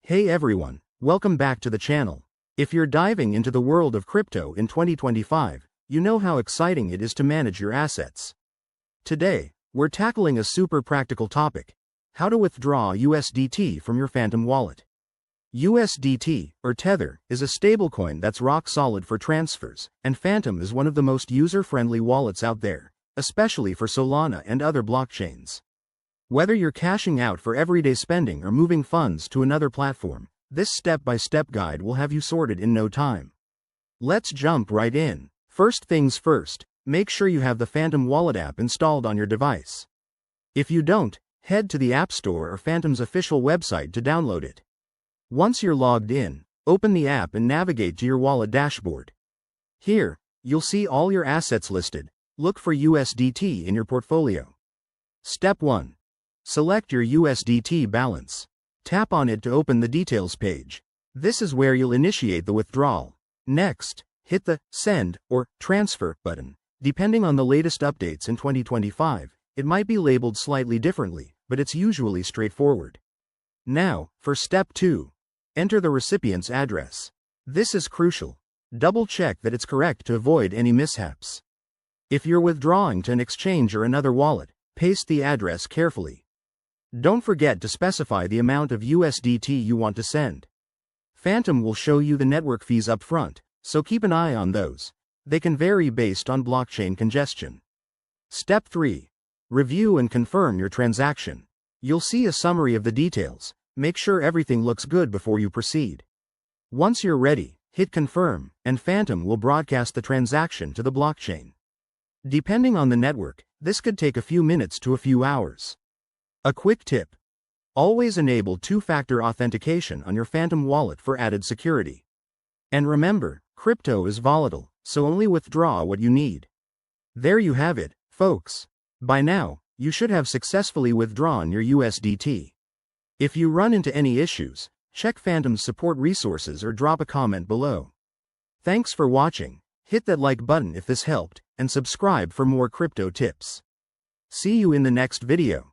Hey everyone, welcome back to the channel. If you're diving into the world of crypto in 2025, you know how exciting it is to manage your assets. Today, we're tackling a super practical topic: how to withdraw USDT from your Phantom wallet. USDT, or Tether, is a stablecoin that's rock solid for transfers, and Phantom is one of the most user-friendly wallets out there, especially for Solana and other blockchains. Whether you're cashing out for everyday spending or moving funds to another platform, this step-by-step guide will have you sorted in no time. Let's jump right in. First things first, make sure you have the Phantom Wallet app installed on your device. If you don't, head to the App Store or Phantom's official website to download it. Once you're logged in, open the app and navigate to your wallet dashboard. Here, you'll see all your assets listed. Look for USDT in your portfolio. Step 1. Select your USDT balance. Tap on it to open the details page. This is where you'll initiate the withdrawal. Next, hit the Send or Transfer button. Depending on the latest updates in 2025, it might be labeled slightly differently, but it's usually straightforward. Now, for Step 2. Enter the recipient's address. This is crucial. Double check that it's correct to avoid any mishaps. If you're withdrawing to an exchange or another wallet, paste the address carefully. Don't forget to specify the amount of USDT you want to send. Phantom will show you the network fees up front, so keep an eye on those. They can vary based on blockchain congestion. Step 3. Review and confirm your transaction. You'll see a summary of the details. Make sure everything looks good before you proceed. Once you're ready, hit confirm, and Phantom will broadcast the transaction to the blockchain. Depending on the network, this could take a few minutes to a few hours. A quick tip: always enable two-factor authentication on your Phantom wallet for added security. And remember, crypto is volatile, so only withdraw what you need. There you have it, folks. By now, you should have successfully withdrawn your USDT. If you run into any issues, check Phantom's support resources or drop a comment below. Thanks for watching. Hit that like button if this helped, and subscribe for more crypto tips. See you in the next video.